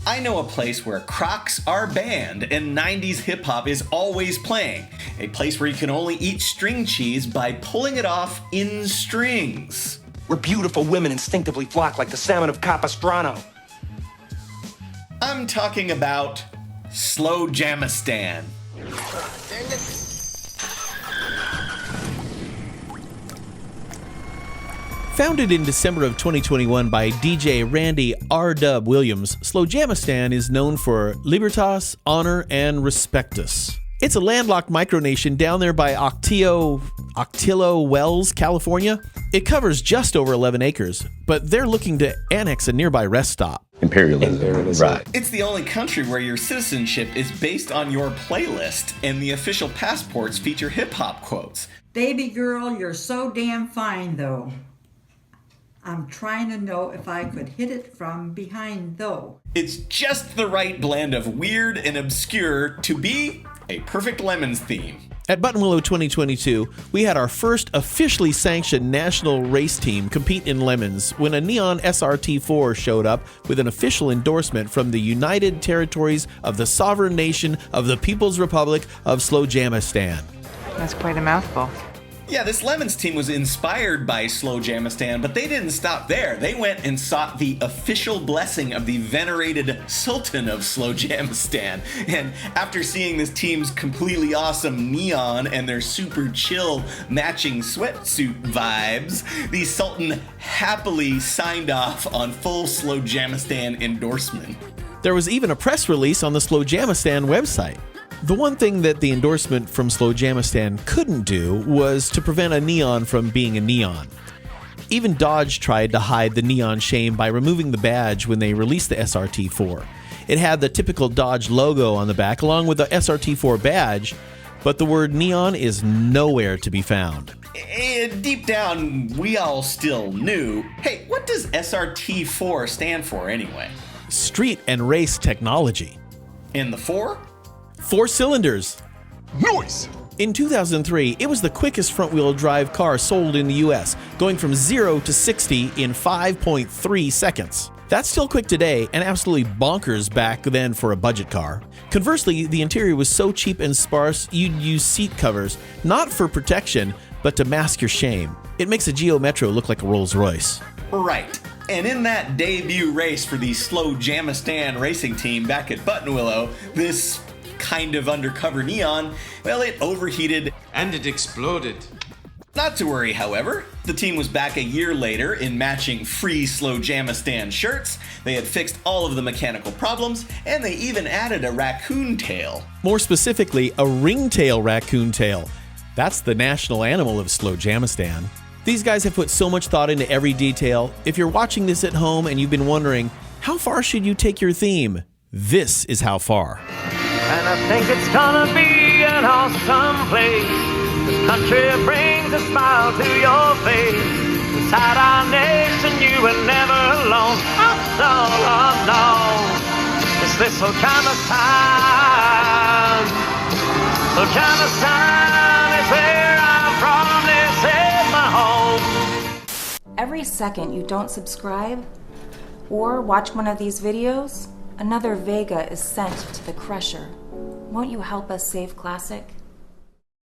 I know a place where Crocs are banned and 90s hip-hop is always playing. A place where you can only eat string cheese by pulling it off in strings. Where beautiful women instinctively flock like the salmon of Capistrano. I'm talking about Slowjamistan. Founded in December of 2021 by DJ Randy R. Williams, Slowjamistan is known for libertas, honor, and respectus. It's a landlocked micronation down there by Octillo Wells, California. It covers just over 11 acres, but they're looking to annex a nearby rest stop. Imperialism. Right. It's the only country where your citizenship is based on your playlist, and the official passports feature hip-hop quotes. Baby girl, you're so damn fine, though. I'm trying to know if I could hit it from behind, though. It's just the right blend of weird and obscure to be a perfect Lemons theme. At Buttonwillow 2022, we had our first officially sanctioned national race team compete in Lemons when a neon SRT-4 showed up with an official endorsement from the United Territories of the Sovereign Nation of the People's Republic of Slowjamistan. That's quite a mouthful. Yeah, this Lemons team was inspired by Slowjamistan, but they didn't stop there. They went and sought the official blessing of the venerated Sultan of Slowjamistan. And after seeing this team's completely awesome neon and their super chill matching sweatsuit vibes, the Sultan happily signed off on full Slowjamistan endorsement. There was even a press release on the Slowjamistan website. The one thing that the endorsement from Slowjamistan couldn't do was to prevent a neon from being a neon. Even Dodge tried to hide the neon shame by removing the badge when they released the SRT-4. It had the typical Dodge logo on the back along with the SRT-4 badge, but the word neon is nowhere to be found. Deep down, we all still knew. Hey, what does SRT-4 stand for anyway? Street and race technology. And the 4? 4 cylinders. Noise! In 2003, it was the quickest front-wheel drive car sold in the US, going from 0 to 60 in 5.3 seconds. That's still quick today and absolutely bonkers back then for a budget car. Conversely, the interior was so cheap and sparse you'd use seat covers, not for protection, but to mask your shame. It makes a Geo Metro look like a Rolls Royce. Right. And in that debut race for the Slowjamistan racing team back at Buttonwillow, this kind of undercover neon, well, it overheated and it exploded. Not to worry, however. The team was back a year later in matching free Slowjamistan shirts. They had fixed all of the mechanical problems, and they even added a raccoon tail. More specifically, a ringtail raccoon tail. That's the national animal of Slowjamistan. These guys have put so much thought into every detail. If you're watching this at home and you've been wondering, how far should you take your theme? This is how far. And I think it's gonna be an awesome place. This country brings a smile to your face. Inside our nation, you were never alone. Oh, no, oh, no. It's this Slowjamistan. Slowjamistan is where I'm from. This is my home. Every second you don't subscribe or watch one of these videos, another Vega is sent to the crusher. Won't you help us save Classic?